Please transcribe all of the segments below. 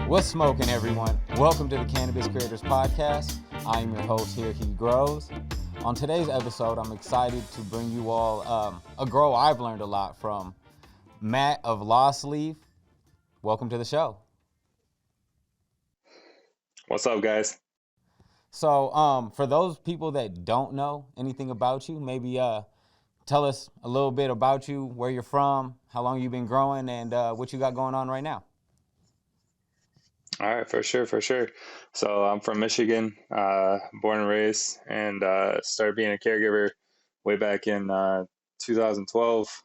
What's smoking, everyone? Welcome to the Cannabis Creators Podcast. I am your host here, He Grows. On today's episode, I'm excited to bring you all a grow I've learned a lot from, Matt of LostleafMatt. Welcome to the show. What's up, guys? So, for those people that don't know anything about you, maybe tell us a little bit about you, where you're from, how long you've been growing, and what you got going on right now. All right, for sure. So I'm from Michigan, born and raised, and started being a caregiver way back in 2012.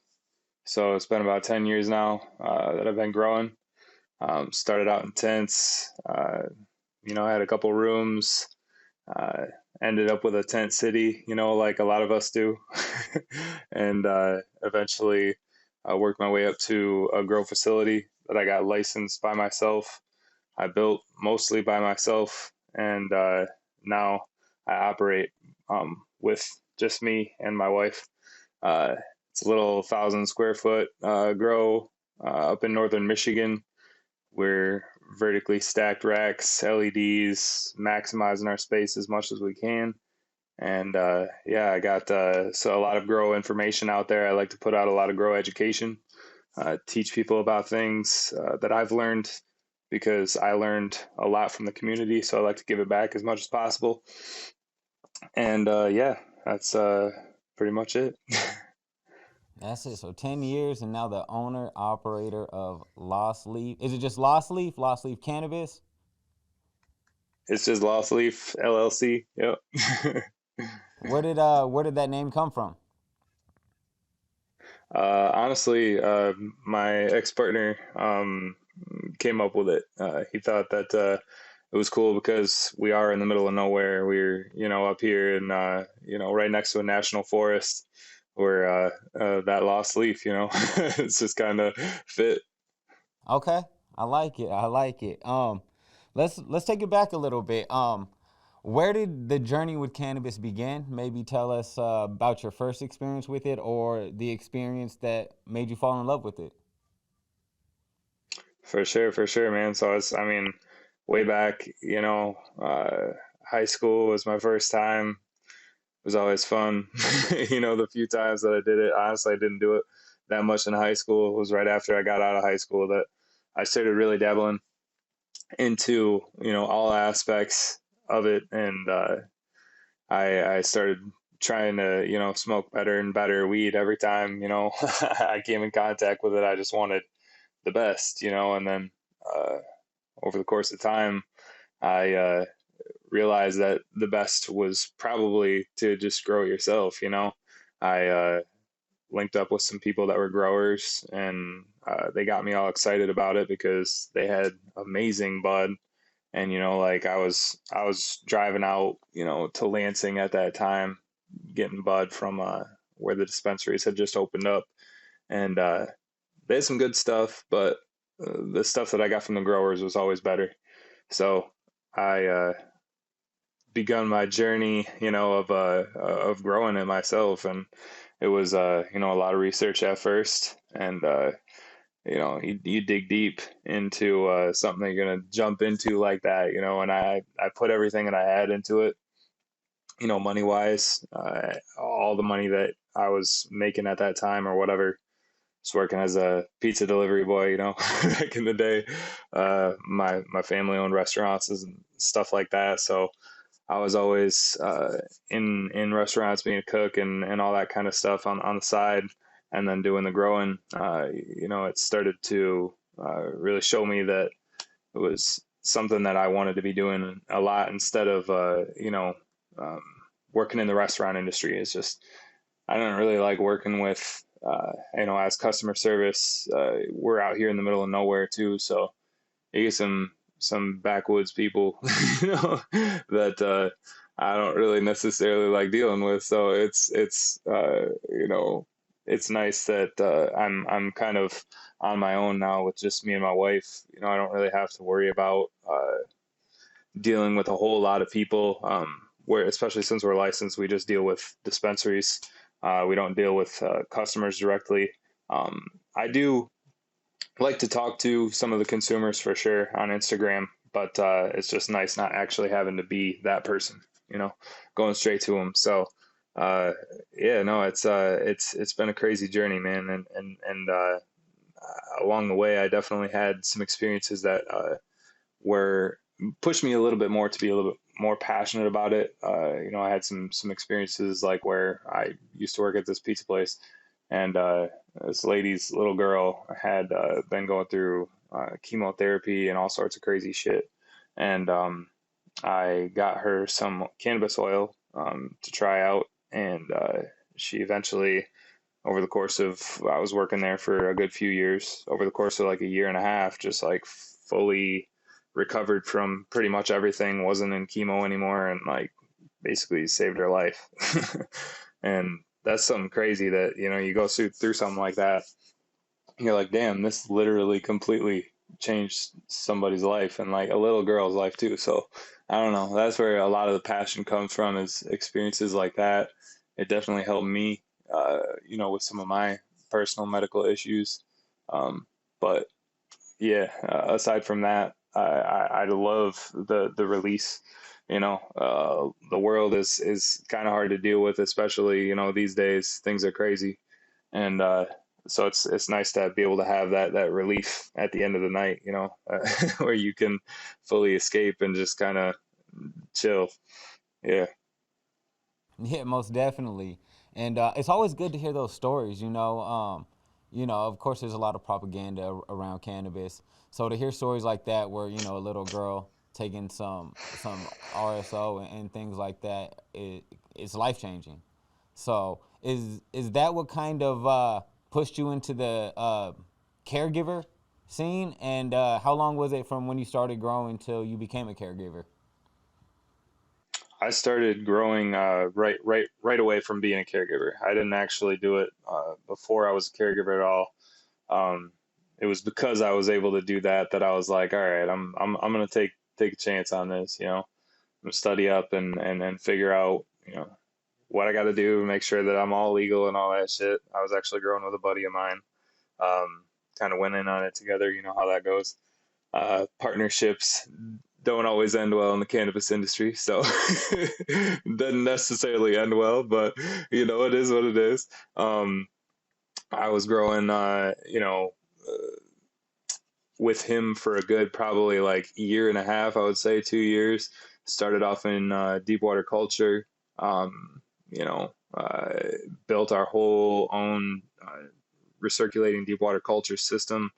So it's been about 10 years now that I've been growing. Started out in tents, I had a couple rooms, uh, ended up with a tent city, like a lot of us do. And eventually worked my way up to a grow facility that I got licensed by myself. I built mostly by myself, and now I operate with just me and my wife. Uh, it's a little 1,000 square foot grow up in northern Michigan. We're vertically stacked racks, LEDs, maximizing our space as much as we can. And I got so a lot of grow information out there. I like to put out a lot of grow education, teach people about things that I've learned, because I learned a lot from the community. So I like to give it back as much as possible. And that's pretty much it. That's it. So 10 years, and now the owner, operator of Lost Leaf. Is it just Lost Leaf? Lost Leaf Cannabis? It's just Lost Leaf LLC. Yep. Where did that name come from? Honestly, my ex-partner came up with it. He thought that it was cool because we are in the middle of nowhere. We're, up here and, right next to a national forest. We're that lost leaf, it's just kind of fit. Okay, I like it. I like it. Let's take it back a little bit. Where did the journey with cannabis begin? Maybe tell us about your first experience with it, or the experience that made you fall in love with it. For sure, man. So way back, high school was my first time. It was always fun. The few times that I did it, honestly, I didn't do it that much in high school. It was right after I got out of high school that I started really dabbling into, all aspects of it. And I started trying to, smoke better and better weed every time, I came in contact with it. I just wanted the best, and then uh, over the course of time, I realized that the best was probably to just grow it yourself. I linked up with some people that were growers, and they got me all excited about it because they had amazing bud. And like I was driving out, to Lansing at that time, getting bud from where the dispensaries had just opened up, and they had some good stuff, but the stuff that I got from the growers was always better. So I begun my journey, of growing it myself, and it was a lot of research at first, and you dig deep into something that you're gonna jump into like that, and I put everything that I had into it, money wise, all the money that I was making at that time or whatever. Just working as a pizza delivery boy, back in the day. My family owned restaurants and stuff like that, so I was always in restaurants, being a cook and all that kind of stuff on the side, and then doing the growing. It started to really show me that it was something that I wanted to be doing a lot instead of um, working in the restaurant industry. It's just I don't really like working with as customer service. We're out here in the middle of nowhere too, so you get some backwoods people, that I don't really necessarily like dealing with. So it's nice that I'm kind of on my own now with just me and my wife. I don't really have to worry about dealing with a whole lot of people. Where especially since we're licensed, we just deal with dispensaries. We don't deal with customers directly. I do like to talk to some of the consumers for sure on Instagram, but it's just nice not actually having to be that person, you know, going straight to them. So yeah, no, it's been a crazy journey, man, and along the way, I definitely had some experiences that were pushed me a little bit more to be a little bit more passionate about it. You know, I had some experiences like where I used to work at this pizza place, and this lady's little girl had been going through chemotherapy and all sorts of crazy shit, and I got her some cannabis oil to try out, and she eventually, over the course of, I was working there for a good few years, over the course of like a year and a half, just like fully recovered from pretty much everything, wasn't in chemo anymore, and like basically saved her life. And that's something crazy that, you know, you go through something like that. You're like, damn, this literally completely changed somebody's life and like a little girl's life too. So I don't know. That's where a lot of the passion comes from, is experiences like that. It definitely helped me, you know, with some of my personal medical issues. But yeah, aside from that, I love the release. You know, the world is kind of hard to deal with, especially, you know, these days things are crazy, and so it's nice to be able to have that relief at the end of the night. You know, where you can fully escape and just kind of chill. Yeah. Yeah, most definitely. And it's always good to hear those stories. Of course, there's a lot of propaganda around cannabis. So to hear stories like that, where a little girl taking some RSO and things like that, it's life changing. So is that what kind of pushed you into the caregiver scene? And how long was it from when you started growing till you became a caregiver? I started growing right away from being a caregiver. I didn't actually do it before I was a caregiver at all. Um, it was because I was able to do that that I was like, all right, I'm gonna take a chance on this. You know, I'm gonna study up and figure out, you know, what I got to do, make sure that I'm all legal and all that shit. I was actually growing with a buddy of mine. Kind of went in on it together. You know how that goes. Partnerships don't always end well in the cannabis industry, so doesn't necessarily end well, but you know, it is what it is. I was growing, with him for a good probably like year and a half, I would say 2 years. Started off in deep water culture, you know, built our whole own recirculating deep water culture system.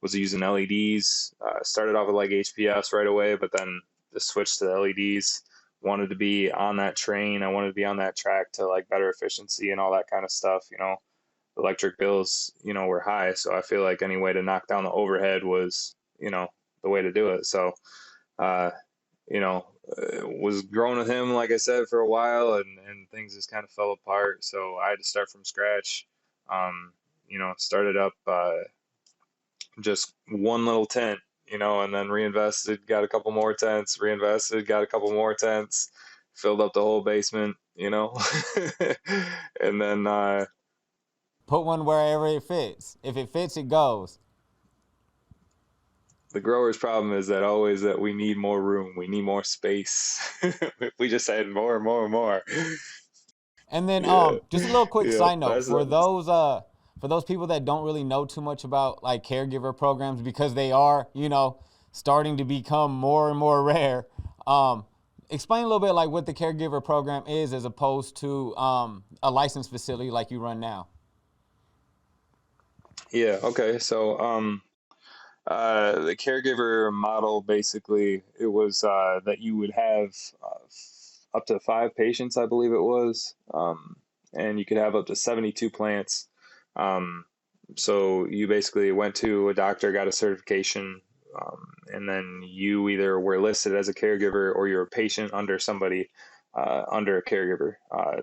Was using LEDs. Started off with like HPS right away, but then the switch to the LEDs. Wanted to be on that train. I wanted to be on that track to like better efficiency and all that kind of stuff. You know, electric bills, you know, were high, so I feel like any way to knock down the overhead was, you know, the way to do it. So, uh, you know, was growing with him, like I said, for a while, and things just kind of fell apart. So I had to start from scratch. Um, you know, started up just one little tent, you know, and then reinvested, got a couple more tents, reinvested, got a couple more tents, filled up the whole basement, you know, and then Put one wherever it fits. If it fits, it goes. the grower's problem is that always that we need more room, we need more space. If we just had more and more and more. And then Yeah, just a little quick yeah, side note for those people that don't really know too much about like caregiver programs, because they are, starting to become more and more rare. Explain a little bit like what the caregiver program is as opposed to a licensed facility like you run now. yeah. Okay, so the caregiver model, basically it was that you would have up to 5 patients, I believe it was, and you could have up to 72 plants. Um, so you basically went to a doctor, got a certification, and then you either were listed as a caregiver or you're a patient under somebody under a caregiver.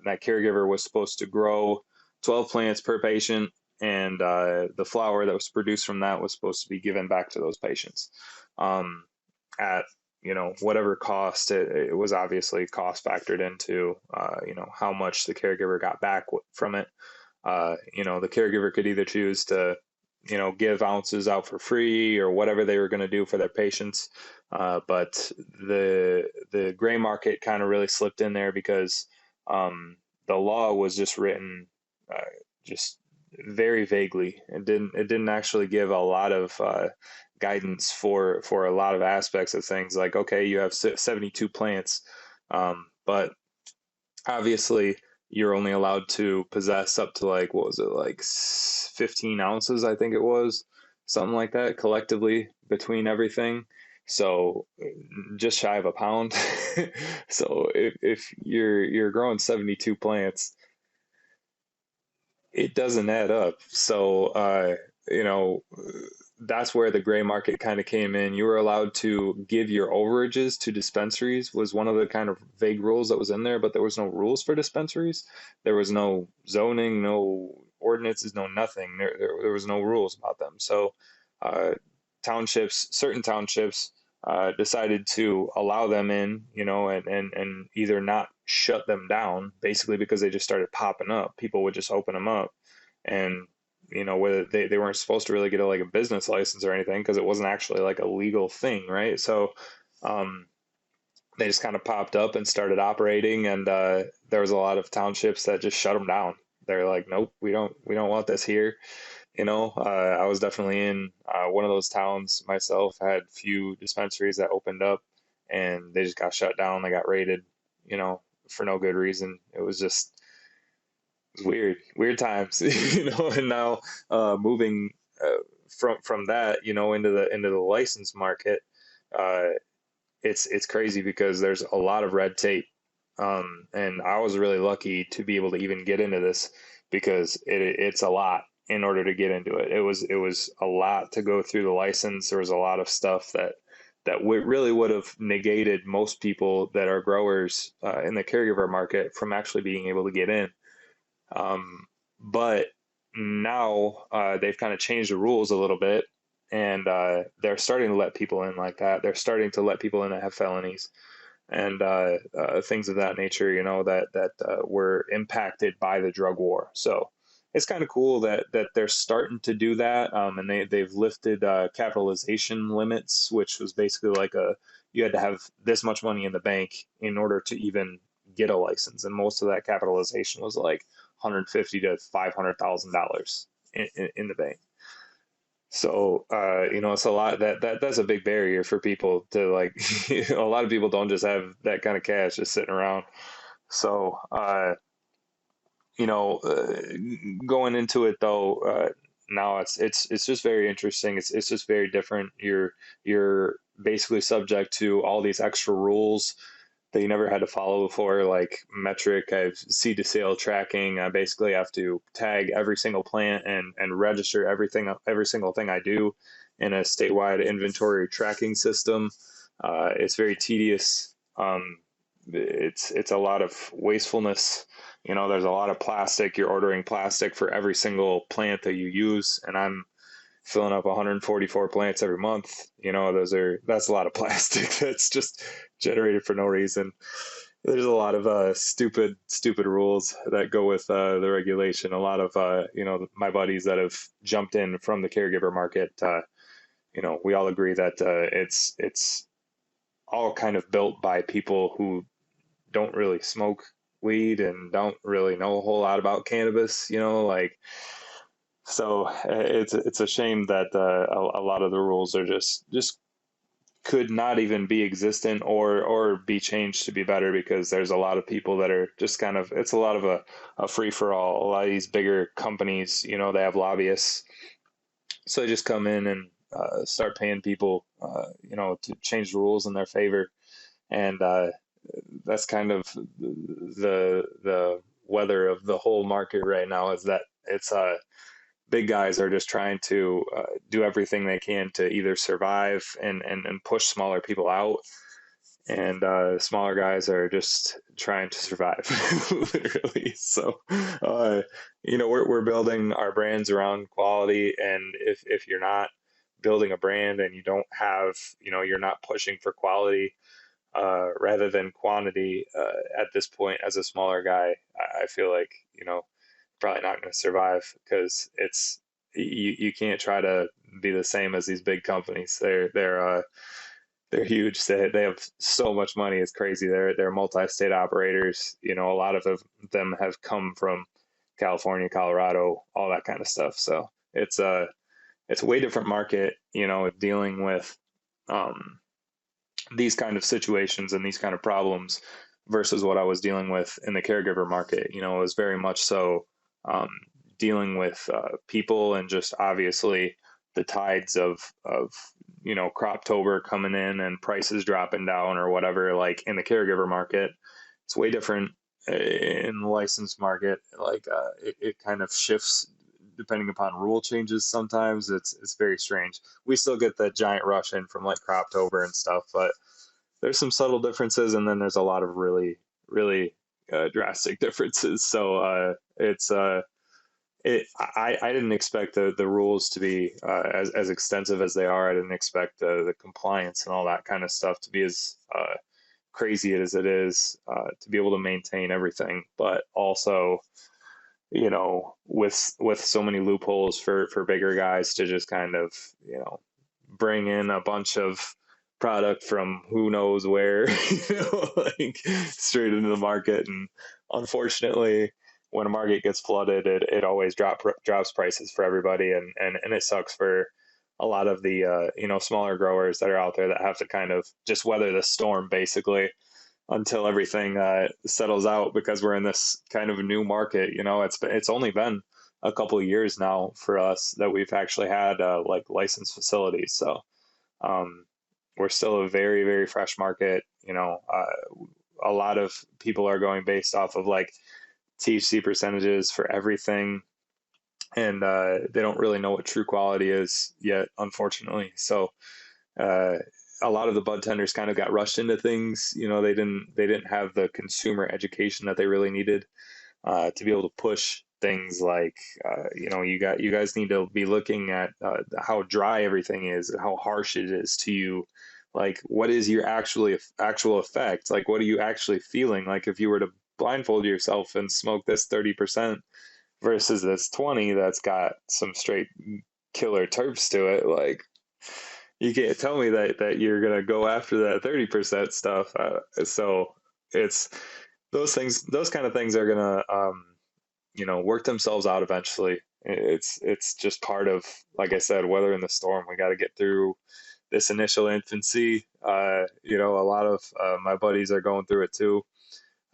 That caregiver was supposed to grow 12 plants per patient, and the flower that was produced from that was supposed to be given back to those patients um, at, you know, whatever cost. It was obviously cost factored into, you know, how much the caregiver got back from it. You know, the caregiver could either choose to give ounces out for free or whatever they were going to do for their patients. But the gray market kind of really slipped in there because the law was just written just very vaguely. It didn't actually give a lot of guidance for a lot of aspects of things. Like, okay, you have 72 plants, but obviously you're only allowed to possess up to, like, what was it, like 15 ounces, I think it was, something like that, collectively between everything. So just shy of a pound. So if you're growing 72 plants, it doesn't add up. So you know that's where the gray market kind of came in. You were allowed to give your overages to dispensaries, was one of the kind of vague rules that was in there, but there was no rules for dispensaries. There was no zoning, no ordinances, no nothing. There was no rules about them. So uh, certain townships decided to allow them in, and either not shut them down, basically because they just started popping up. People would just open them up, and whether they weren't supposed to really get like a business license or anything because it wasn't actually like a legal thing, right? So um, they just kind of popped up and started operating, and there was a lot of townships that just shut them down. They're like, nope, we don't want this here. I was definitely in one of those towns myself. I had a few dispensaries that opened up, and they just got shut down. They got raided, for no good reason. It was just weird times, And now moving from that, into the license market, uh, it's crazy because there's a lot of red tape, and I was really lucky to be able to even get into this because it's a lot in order to get into it. It was a lot to go through the license. There was a lot of stuff that really would have negated most people that are growers in the caregiver market from actually being able to get in. But now they've kind of changed the rules a little bit, and they're starting to let people in like that. They're starting to let people in that have felonies and things of that nature, that were impacted by the drug war. So it's kind of cool that they're starting to do that, and they've lifted capitalization limits, which was basically like you had to have this much money in the bank in order to even get a license, and most of that capitalization was like 150 to $500,000 in the bank. So, it's a lot that's a big barrier for people to like. A lot of people don't just have that kind of cash just sitting around. So, you know, uh, going into it though, now it's just very interesting. It's just very different. You're basically subject to all these extra rules that you never had to follow before, like metric, I've seed to sale tracking. I basically have to tag every single plant and register every single thing I do in a statewide inventory tracking system. It's very tedious. It's a lot of wastefulness. There's a lot of plastic. You're ordering plastic for every single plant that you use, and I'm filling up 144 plants every month. That's a lot of plastic that's just generated for no reason. There's a lot of stupid rules that go with the regulation. A lot of my buddies that have jumped in from the caregiver market. We all agree that it's all kind of built by people who don't really smoke weed and don't really know a whole lot about cannabis. Like, so it's a shame that a lot of the rules are just could not even be existent or be changed to be better, because there's a lot of people that are just kind of, it's a lot of a free for all. A lot of these bigger companies, they have lobbyists, so they just come in and start paying people, to change the rules in their favor, and that's kind of the weather of the whole market right now, is that it's big guys are just trying to do everything they can to either survive and push smaller people out. And smaller guys are just trying to survive, literally. So, we're building our brands around quality. And if you're not building a brand and you don't have, you're not pushing for quality rather than quantity at this point as a smaller guy, I feel like, probably not going to survive, because you can't try to be the same as these big companies. They're huge. They have so much money. It's crazy. They're multi-state operators. You know, a lot of them have come from California, Colorado, all that kind of stuff. So it's a way different market. You know, dealing with um, these kind of situations and these kind of problems versus what I was dealing with in the caregiver market. You know, it was very much so um, dealing with people and just obviously the tides of Croptober coming in and prices dropping down or whatever. Like in the caregiver market, it's way different. In the licensed market. Like it kind of shifts depending upon rule changes. Sometimes it's very strange. We still get the giant rush in from like Croptober and stuff, but there's some subtle differences, and then there's a lot of really drastic differences. So I didn't expect the rules to be as extensive as they are. I didn't expect the compliance and all that kind of stuff to be as crazy as it is, to be able to maintain everything, but also with so many loopholes for bigger guys to just kind of bring in a bunch of product from who knows where, like straight into the market. And unfortunately, when a market gets flooded, it always drops prices for everybody, and it sucks for a lot of the smaller growers that are out there that have to kind of just weather the storm basically until everything settles out, because we're in this kind of new market. It's only been a couple of years now for us that we've actually had like licensed facilities. So um, we're still a very, very fresh market. A lot of people are going based off of like THC percentages for everything, and they don't really know what true quality is yet, unfortunately. So uh, a lot of the bud tenders kind of got rushed into things. They didn't have the consumer education that they really needed to be able to push things like you guys need to be looking at how dry everything is, how harsh it is to you. Like, what is your actual effect? Like, what are you actually feeling? Like, if you were to blindfold yourself and smoke this 30% versus this 20 that's got some straight killer terps to it, like you can't tell me that you're gonna go after that 30% stuff. So it's those kind of things are gonna work themselves out eventually. It's just part of, like I said, weathering the storm. We got to get through this initial infancy. A lot of my buddies are going through it too,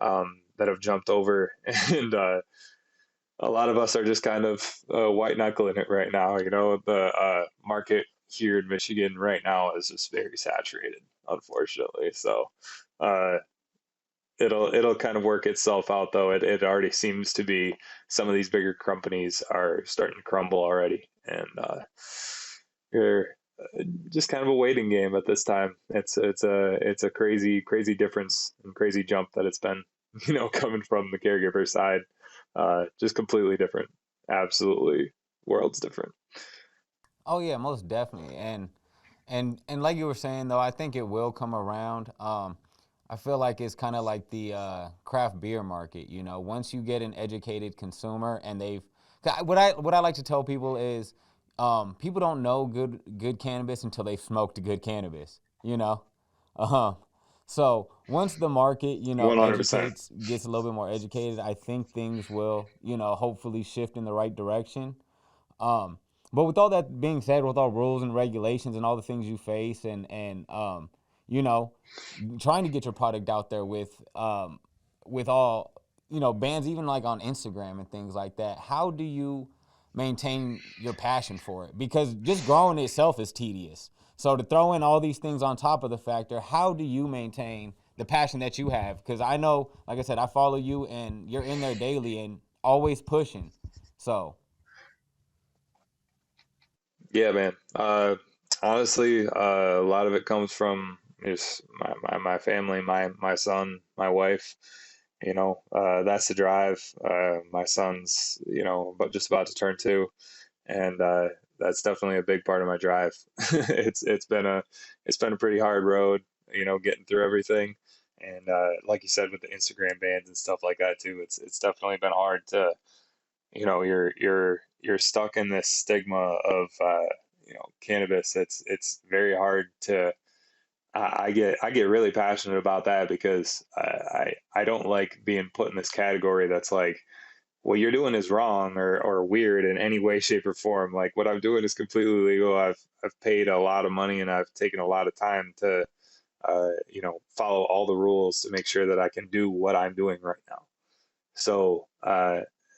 that have jumped over, and a lot of us are just kind of white knuckling it right now. The market here in Michigan right now is just very saturated, unfortunately. So uh, it'll kind of work itself out, though. It already seems to be. Some of these bigger companies are starting to crumble already, and you're just kind of a waiting game at this time. It's a crazy difference and crazy jump that it's been, coming from the caregiver side. Just completely different. Absolutely, worlds different. Oh yeah, most definitely. And like you were saying though, I think it will come around. I feel like it's kind of like the craft beer market. Once you get an educated consumer, and what I like to tell people is, people don't know good cannabis until they've smoked good cannabis. Uh-huh. So once the market, 100%. educates, gets a little bit more educated, I think things will, hopefully shift in the right direction. Um, but with all that being said, with all rules and regulations and all the things you face, and you know, trying to get your product out there with all bands, even like on Instagram and things like that, how do you maintain your passion for it? Because just growing itself is tedious. So to throw in all these things on top of the factor, how do you maintain the passion that you have? Because I know, like I said, I follow you and you're in there daily and always pushing. So Yeah, man. Honestly, a lot of it comes from just my family, my son, my wife. That's the drive. My son's, but just about to turn 2, and that's definitely a big part of my drive. It's been a pretty hard road, getting through everything, and like you said, with the Instagram bans and stuff like that too, it's definitely been hard to you're stuck in this stigma of cannabis. It's very hard to. I get really passionate about that because I don't like being put in this category that's like, what you're doing is wrong or weird in any way, shape, or form. Like what I'm doing is completely legal. I've paid a lot of money and I've taken a lot of time to follow all the rules to make sure that I can do what I'm doing right now. So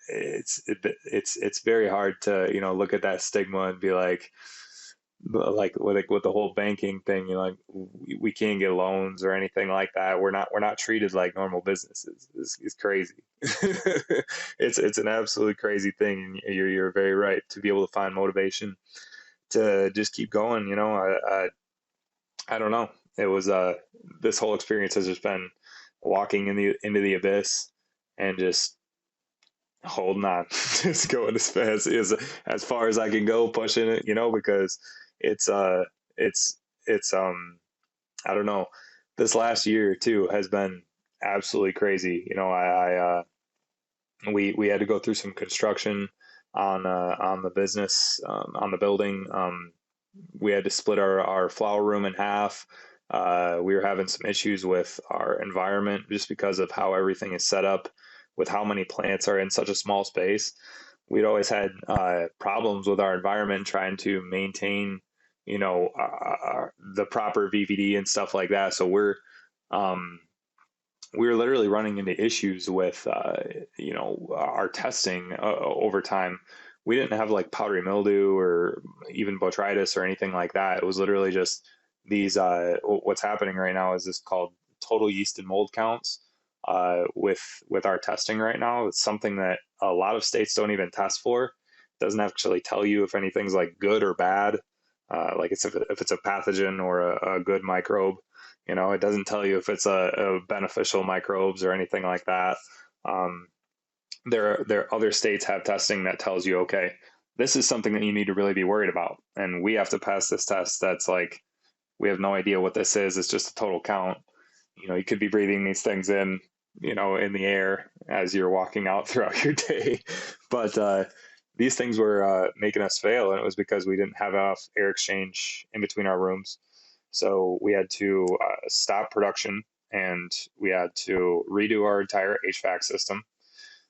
it's very hard to look at that stigma and be like with the whole banking thing, like we can't get loans or anything like that. We're not treated like normal businesses. It's crazy. It's an absolutely crazy thing. You're very right to be able to find motivation to just keep going. I don't know. It was this whole experience has just been walking into the abyss and just holding on, just going as fast as far as I can go, pushing it, because it's it's it's I don't know. This last year too has been absolutely crazy. We had to go through some construction on the business, on the building. We had to split our flower room in half. We were having some issues with our environment just because of how everything is set up, with how many plants are in such a small space. We'd always had problems with our environment trying to maintain, the proper VVD and stuff like that. So um, we're literally running into issues with our testing over time. We didn't have like powdery mildew or even botrytis or anything like that. It was literally just these what's happening right now is this called total yeast and mold counts with our testing right now. It's something that a lot of states don't even test for. It doesn't actually tell you if anything's like good or bad, like if it's a pathogen or a good microbe. It doesn't tell you if it's a beneficial microbes or anything like that. Um, there other states have testing that tells you, okay, this is something that you need to really be worried about, and we have to pass this test. That's like we have no idea what this is. It's just a total count. You could be breathing these things in the air as you're walking out throughout your day, but these things were making us fail, and it was because we didn't have enough air exchange in between our rooms. So we had to stop production and we had to redo our entire HVAC system.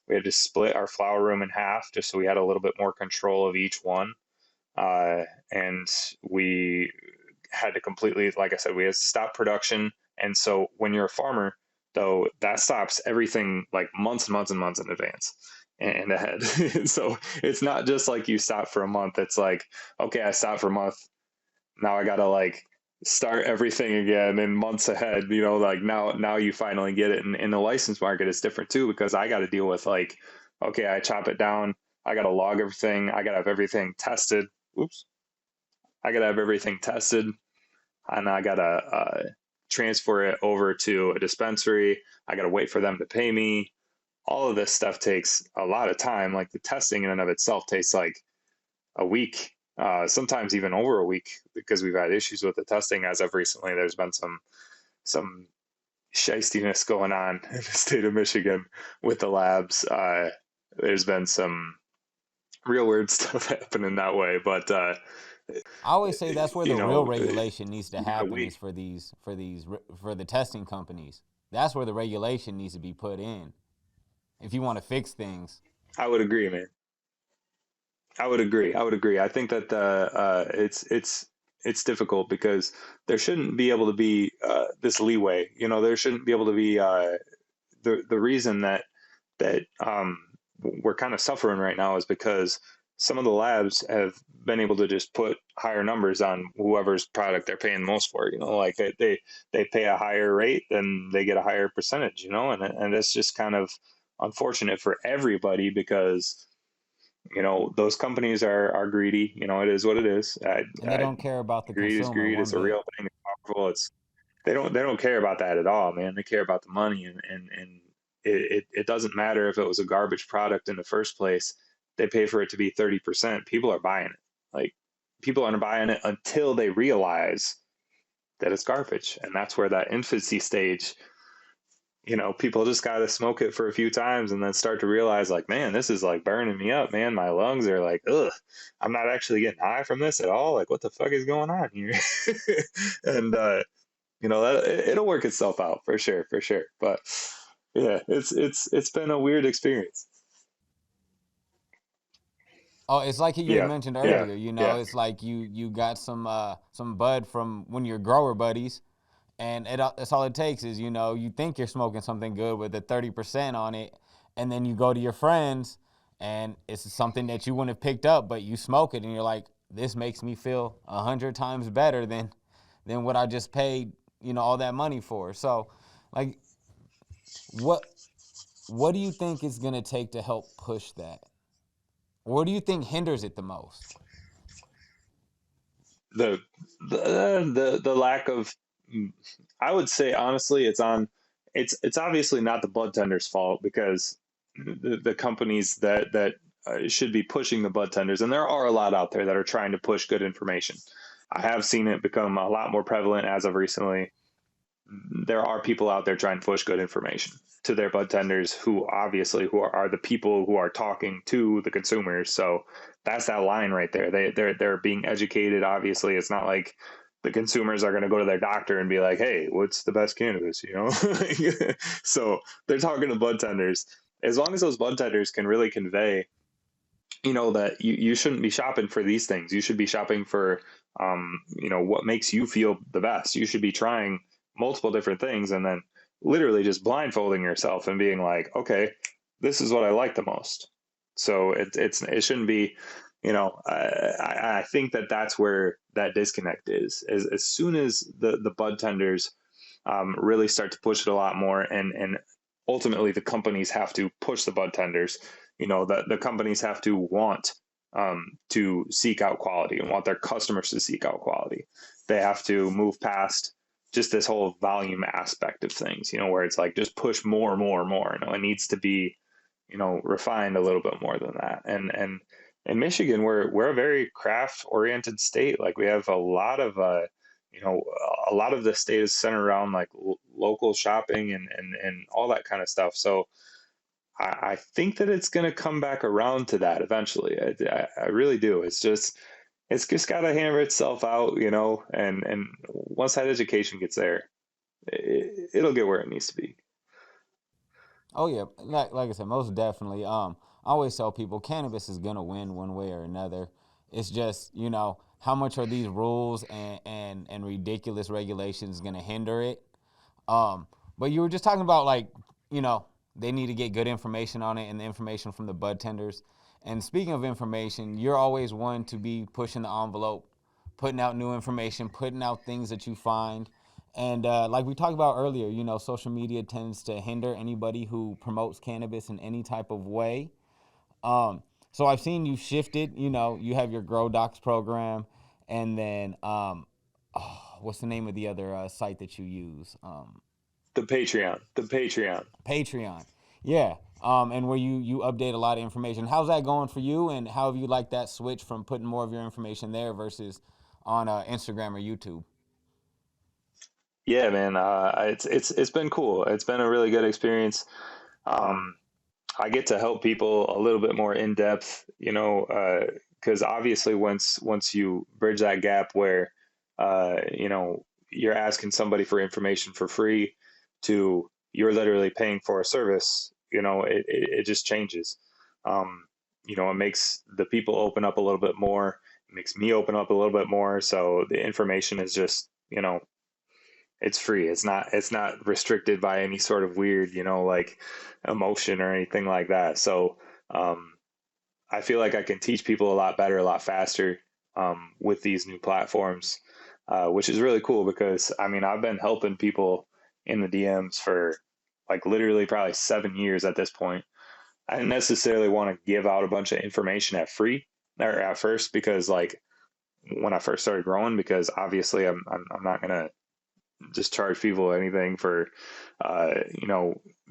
We had to split our flower room in half just so we had a little bit more control of each one. And we had to completely, like I said, we had to stop production. And so when you're a farmer, though, that stops everything like months and months and months in advance and ahead. So it's not just like you stop for a month. It's like, okay, I stopped for a month. Now I gotta like start everything again in months ahead. Like now you finally get it. And in the license market, it's different too because I got to deal with like, okay, I chop it down. I got to log everything. I got to have everything tested. Oops. I got to have everything tested, and I got to transfer it over to a dispensary. I got to wait for them to pay me. All of this stuff takes a lot of time. Like the testing in and of itself takes like a week, sometimes even over a week, because we've had issues with the testing as of recently. There's been some shistiness going on in the state of Michigan with the labs. There's been some real weird stuff happening that way, but I always say that's where you the real know, regulation needs to you gotta happen wait. is for the testing companies. That's where the regulation needs to be put in if you want to fix things. I would agree, man. I would agree. I would agree. I think that it's difficult because there shouldn't be able to be this leeway. There shouldn't be able to be the reason that we're kind of suffering right now is because some of the labs have been able to just put higher numbers on whoever's product they're paying most for. Like they pay a higher rate, then they get a higher percentage. And it's just kind of unfortunate for everybody because those companies are greedy. It is what it is. And they don't care about the Greed is consumer greed. one It's a bit. real thing. It's powerful. They don't care about that at all, man. They care about the money, and it doesn't matter if it was a garbage product in the first place. They pay for it to be 30%. People are buying it. Like people aren't buying it until they realize that it's garbage, and that's where that infancy stage. people just got to smoke it for a few times and then start to realize like, man, this is like burning me up, man. My lungs are like, ugh, I'm not actually getting high from this at all. Like, what the fuck is going on here? And, it'll work itself out for sure, for sure. But yeah, it's been a weird experience. Oh, it's like you had Yeah, mentioned yeah, earlier. yeah. It's like you got some bud from when you're grower buddies, and that's all it takes is you think you're smoking something good with a 30% on it, and then you go to your friends, and it's something that you wouldn't have picked up, but you smoke it, and you're like, this makes me feel 100 times better than what I just paid all that money for. So, like, what what do you think is gonna take to help push that? What do you think hinders it the most? the the lack of, I would say honestly, it's obviously not the bud tenders fault, because the companies that should be pushing the bud tenders, and there are a lot out there that are trying to push good information. I have seen it become a lot more prevalent as of recently. There are people out there trying to push good information to their bud tenders, who obviously who are the people who are talking to the consumers. So that's that line right there. They're being educated. Obviously, it's not like the consumers are going to go to their doctor and be like, "Hey, what's the best cannabis?" So they're talking to bud tenders. As long as those bud tenders can really convey, that you shouldn't be shopping for these things. You should be shopping for, what makes you feel the best. You should be trying multiple different things, and then literally just blindfolding yourself and being like, okay, this is what I like the most. So it shouldn't be, I think that's where that disconnect is. As soon as the bud tenders really start to push it a lot more, and ultimately the companies have to push the bud tenders. The companies have to want to seek out quality and want their customers to seek out quality. They have to move past just this whole volume aspect of things, where it's like just push more, more, more. It needs to be, refined a little bit more than that. And in Michigan, we're a very craft oriented state. Like, we have a lot of a lot of the state is centered around like local shopping and all that kind of stuff. So I think that it's going to come back around to that eventually. I really do. It's just got to hammer itself out, and once that education gets there, it'll get where it needs to be. Oh yeah, like I said, most definitely. I always tell people cannabis is gonna win one way or another. It's just how much are these rules and ridiculous regulations gonna hinder it? But you were just talking about like you know they need to get good information on it and the information from the bud tenders. And speaking of information, you're always one to be pushing the envelope, putting out new information, putting out things that you find. And like we talked about earlier, social media tends to hinder anybody who promotes cannabis in any type of way. Um, so I've seen you shifted. You have your Grow Docs program, and then what's the name of the other site that you use? The Patreon. Patreon. Yeah. And where you update a lot of information. How's that going for you? And how have you liked that switch from putting more of your information there versus on Instagram or YouTube? Yeah, man. It's been cool. It's been a really good experience. Um, I get to help people a little bit more in depth, because obviously once you bridge that gap where, you're asking somebody for information for free to you're literally paying for a service, it just changes. Um, it makes the people open up a little bit more. It makes me open up a little bit more. So the information is just, it's free. It's not restricted by any sort of weird, like emotion or anything like that. So um, I feel like I can teach people a lot better, a lot faster with these new platforms, which is really cool because I mean I've been helping people in the DMs for like literally probably 7 years at this point. I didn't necessarily want to give out a bunch of information at free or at first because like when I first started growing, because obviously I'm not gonna just charge people anything for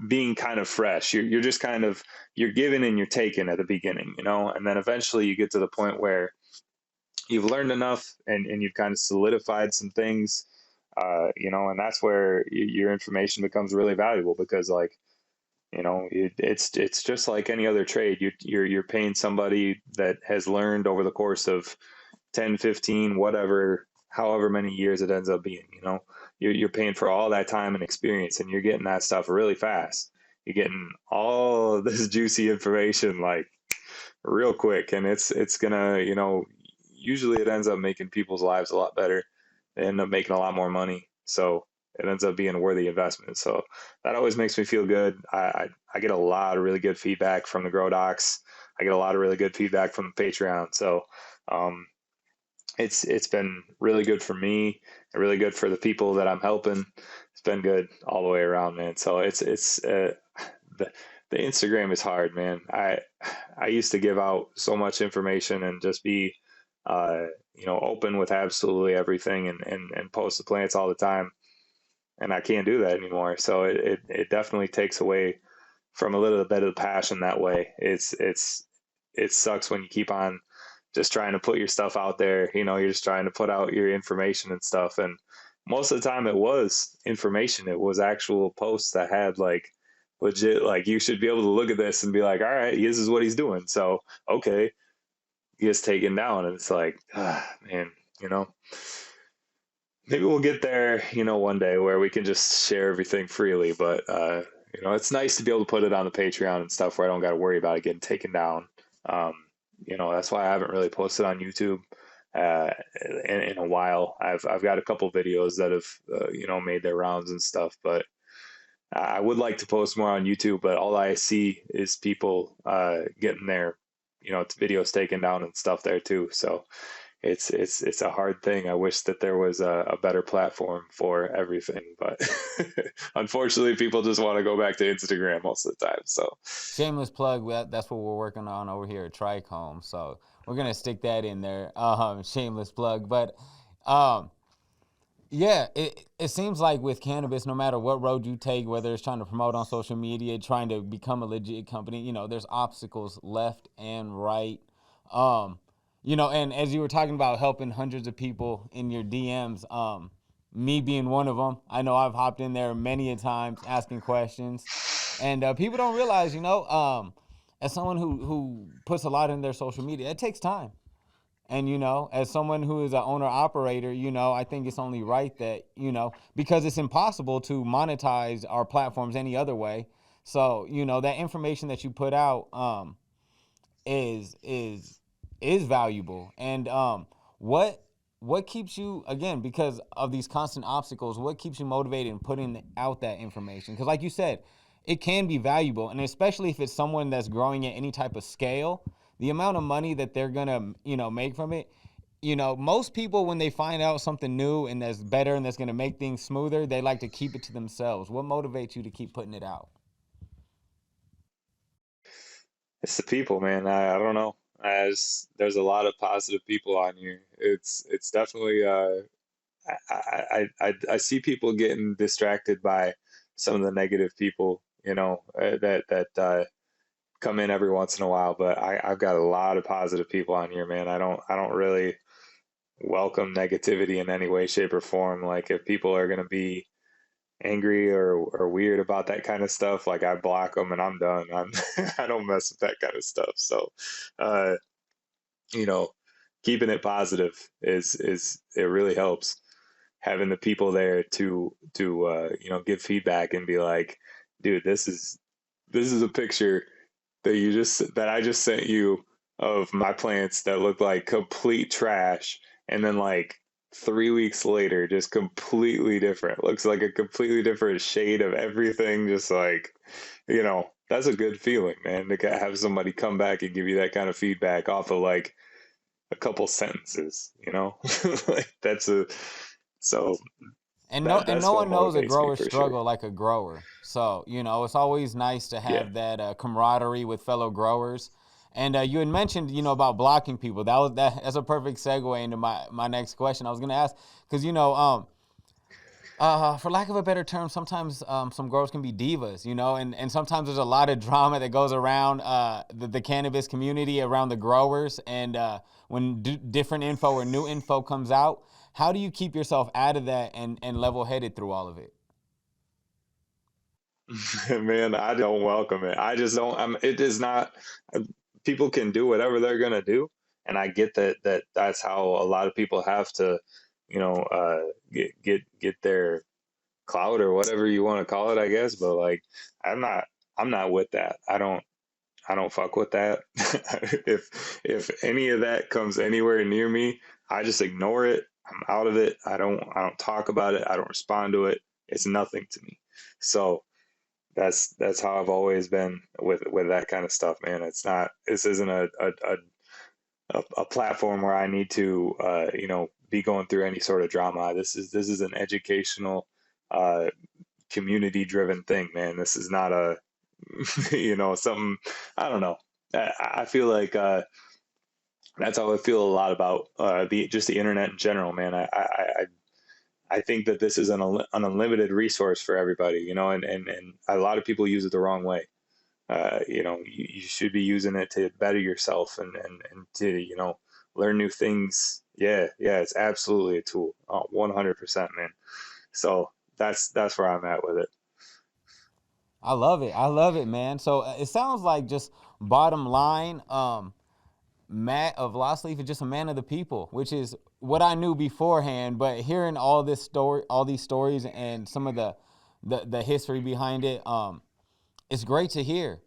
being kind of fresh. You're just kind of you're giving and you're taking at the beginning, and then eventually you get to the point where you've learned enough and you've kind of solidified some things And that's where your information becomes really valuable because like, it's just like any other trade. You're paying somebody that has learned over the course of 10, 15, whatever, however many years it ends up being, you're paying for all that time and experience, and you're getting that stuff really fast. You're getting all this juicy information like real quick, and it's gonna, usually it ends up making people's lives a lot better. They end up making a lot more money, so it ends up being a worthy investment. So that always makes me feel good. I get a lot of really good feedback from the Grow Docs. I get a lot of really good feedback from the Patreon. So um, it's been really good for me and really good for the people that I'm helping. It's been good all the way around, man. So the the Instagram is hard, man. I used to give out so much information and just be open with absolutely everything and post the plants all the time, and I can't do that anymore. So it definitely takes away from a little bit of the passion that way. It sucks when you keep on just trying to put your stuff out there. You're just trying to put out your information and stuff. And most of the time it was information. It was actual posts that had like legit, like you should be able to look at this and be like, all right, this is what he's doing. So, okay, he gets taken down. And it's like, man, maybe we'll get there, one day where we can just share everything freely. But, it's nice to be able to put it on the Patreon and stuff where I don't got to worry about it getting taken down. Um, that's why I haven't really posted on YouTube uh, in a while. I've got a couple videos that have made their rounds and stuff, but I would like to post more on YouTube. But all I see is people getting their videos taken down and stuff there too. So it's a hard thing. I wish that there was a better platform for everything, but unfortunately, people just want to go back to Instagram most of the time. So Shameless plug. That's what we're working on over here at TRICHOMES. So we're gonna stick that in there. Shameless plug. But yeah, it seems like with cannabis, no matter what road you take, whether it's trying to promote on social media, trying to become a legit company, there's obstacles left and right. Um, and as you were talking about helping hundreds of people in your DMs, me being one of them, I know I've hopped in there many a times asking questions, and people don't realize, as someone who puts a lot in their social media, it takes time. And, as someone who is an owner operator, I think it's only right that, because it's impossible to monetize our platforms any other way. So, that information that you put out is valuable. And what keeps you, again, because of these constant obstacles, what keeps you motivated in putting out that information? Because like you said, it can be valuable, and especially if it's someone that's growing at any type of scale, the amount of money that they're gonna make from it. Most people, when they find out something new and that's better and that's gonna make things smoother, they like to keep it to themselves. What motivates you to keep putting it out? it's the people, man. I don't know. As there's a lot of positive people on here. It's definitely I see people getting distracted by some of the negative people, that come in every once in a while. But I've got a lot of positive people on here, man. I don't really welcome negativity in any way, shape, or form. Like if people are gonna be angry or weird about that kind of stuff, like I block them and I'm done. I don't mess with that kind of stuff. So, uh, you know, keeping it positive is it really helps having the people there to give feedback and be like, dude, this is a picture that I just sent you of my plants that look like complete trash, and then like 3 weeks later, just completely different. Looks like a completely different shade of everything. Just like, that's a good feeling, man. To have somebody come back and give you that kind of feedback off of like a couple sentences. Like that's a so And no, and that's no what one knows a motivates me grower's for sure. struggle like a grower. So it's always nice to Yeah. have that camaraderie with fellow growers. And you had mentioned about blocking people. That's a perfect segue into my next question. I was gonna ask because for lack of a better term, sometimes some growers can be divas, and sometimes there's a lot of drama that goes around the cannabis community, around the growers, and when different info or new info comes out, how do you keep yourself out of that and level headed through all of it? Man, I don't welcome it. I just don't. It is not. uh, People can do whatever they're gonna do, and I get that's how a lot of people have to, get their clout or whatever you want to call it, I guess. But like, I'm not. I'm not with that. I don't fuck with that. If any of that comes anywhere near me, I just ignore it. I'm out of it. I don't talk about it. I don't respond to it. It's nothing to me. So that's how I've always been with that kind of stuff, man. It's not. This isn't a platform where I need to be going through any sort of drama. This is an educational, uh, community driven thing, man. This is not a something. I don't know. I feel like that's how I feel a lot about the internet in general, man. I think that this is an unlimited resource for everybody, and a lot of people use it the wrong way. You should be using it to better yourself and to, learn new things. Yeah, yeah, it's absolutely a tool. 100%, man. So that's where I'm at with it. I love it. I love it, man. So it sounds like, just bottom line, Matt of Lost Leaf is just a man of the people, which is what I knew beforehand. But hearing all these stories, and some of the history behind it, it's great to hear.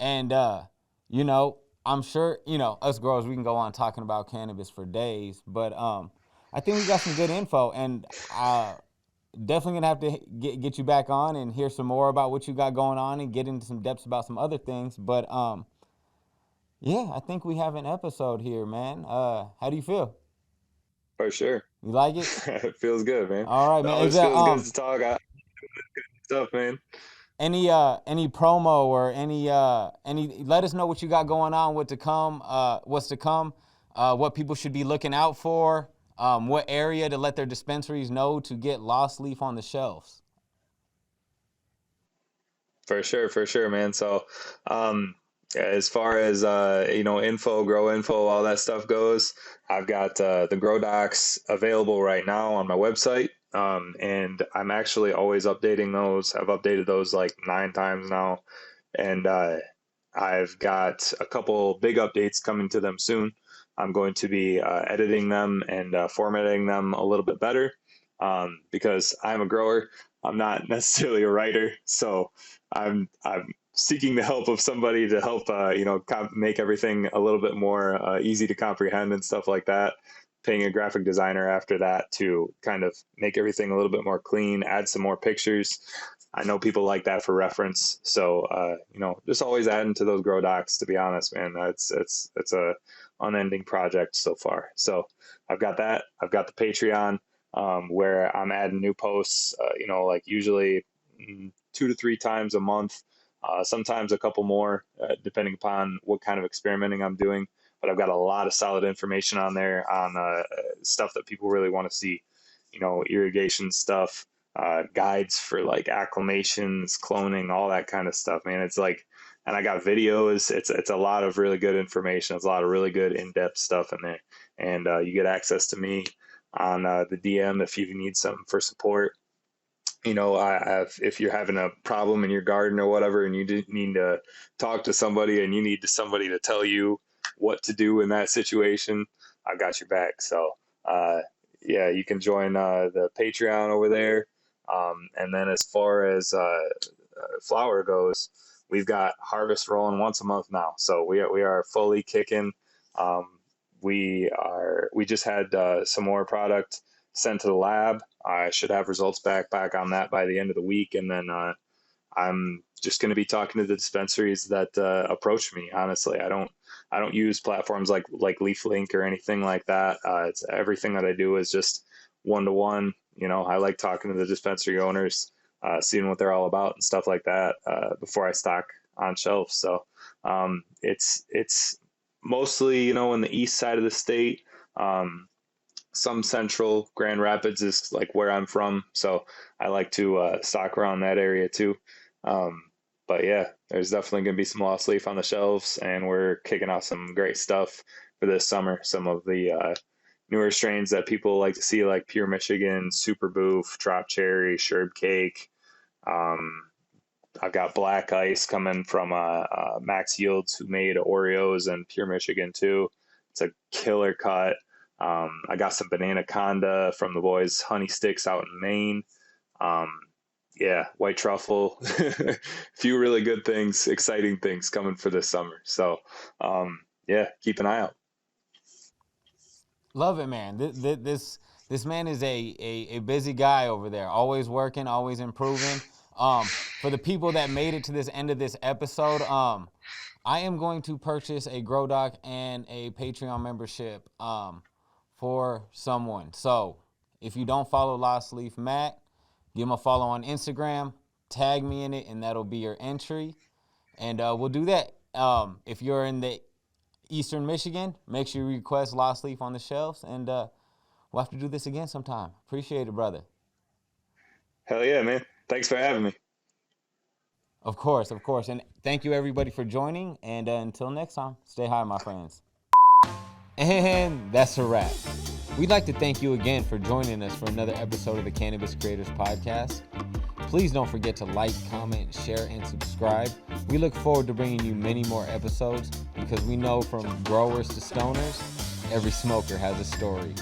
And I'm sure us girls, we can go on talking about cannabis for days. But I think we got some good info, and definitely gonna have to get you back on and hear some more about what you got going on, and get into some depths about some other things. But yeah, I think we have an episode here, man. How do you feel? For sure. You like it? It feels good, man. All right, It man. Is always there feels good to talk. Stuff, man. any promo, or any let us know what you got going on, what's to come, what people should be looking out for, what area to let their dispensaries know to get Lost Leaf on the shelves. For sure, man. So, as far as info, grow info, all that stuff goes, I've got the grow docs available right now on my website, and I'm actually always updating those. I've updated those like 9 times now, and I've got a couple big updates coming to them soon. I'm going to be editing them and formatting them a little bit better, because I'm a grower. I'm not necessarily a writer, so I'm seeking the help of somebody to help make everything a little bit more easy to comprehend and stuff like that. Paying a graphic designer after that to kind of make everything a little bit more clean, add some more pictures. I know people like that for reference, so just always adding to those grow docs. To be honest, man, it's a unending project so far. So I've got that. I've got the Patreon, where I'm adding new posts. Like usually 2 to 3 times a month, sometimes a couple more, depending upon what kind of experimenting I'm doing. But I've got a lot of solid information on there on stuff that people really want to see. Irrigation stuff, guides for like acclimations, cloning, all that kind of stuff, man. It's like, and I got videos. It's a lot of really good information. It's a lot of really good in-depth stuff in there, and you get access to me on the DM if you need something for support. If you're having a problem in your garden or whatever, and you need to talk to somebody, and you need somebody to tell you what to do in that situation, I got your back. So, yeah, you can join the Patreon over there. And then as far as flower goes, we've got harvest rolling once a month now. So we are fully kicking. Um, we just had some more product sent to the lab. I should have results back on that by the end of the week, and then I'm just going to be talking to the dispensaries that approach me. Honestly, I don't use platforms like LeafLink or anything like that. It's everything that I do is just one to one. I like talking to the dispensary owners, seeing what they're all about and stuff like that before I stock on shelves. So it's mostly in the east side of the state. Some central Grand Rapids is like where I'm from, so I like to stock around that area too. Um, but yeah, there's definitely going to be some Lost Leaf on the shelves, and we're kicking off some great stuff for this summer. Some of the newer strains that people like to see, like Pure Michigan, Super Boof, Drop Cherry, Sherb Cake. I've got Black Ice coming from Max Yields, who made Oreos and Pure Michigan too. It's a killer cut. I got some Banana Conda from the boys Honey Sticks out in Maine. Yeah, White Truffle. Few really good things, exciting things coming for this summer. So, yeah, keep an eye out. Love it, man. This man is a busy guy over there, always working, always improving. For the people that made it to this end of this episode, I am going to purchase a Grow Doc and a Patreon membership for someone. So if you don't follow LostleafMatt, give him a follow on Instagram, tag me in it, and that'll be your entry. And we'll do that. If you're in the Eastern Michigan, make sure you request Lost Leaf on the shelves, and we'll have to do this again sometime. Appreciate it, brother. Hell yeah, man. Thanks for having me. Of course. And thank you, everybody, for joining. And until next time, stay high, my friends. And that's a wrap. We'd like to thank you again for joining us for another episode of the Cannabis Creators Podcast. Please don't forget to like, comment, share, and subscribe. We look forward to bringing you many more episodes because we know from growers to stoners, every smoker has a story.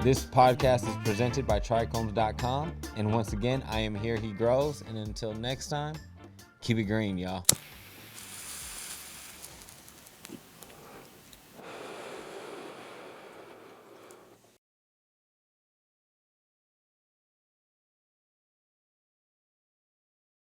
This podcast is presented by TRICHOMES.com. And once again, I am Here He Grows. And until next time, keep it green, y'all.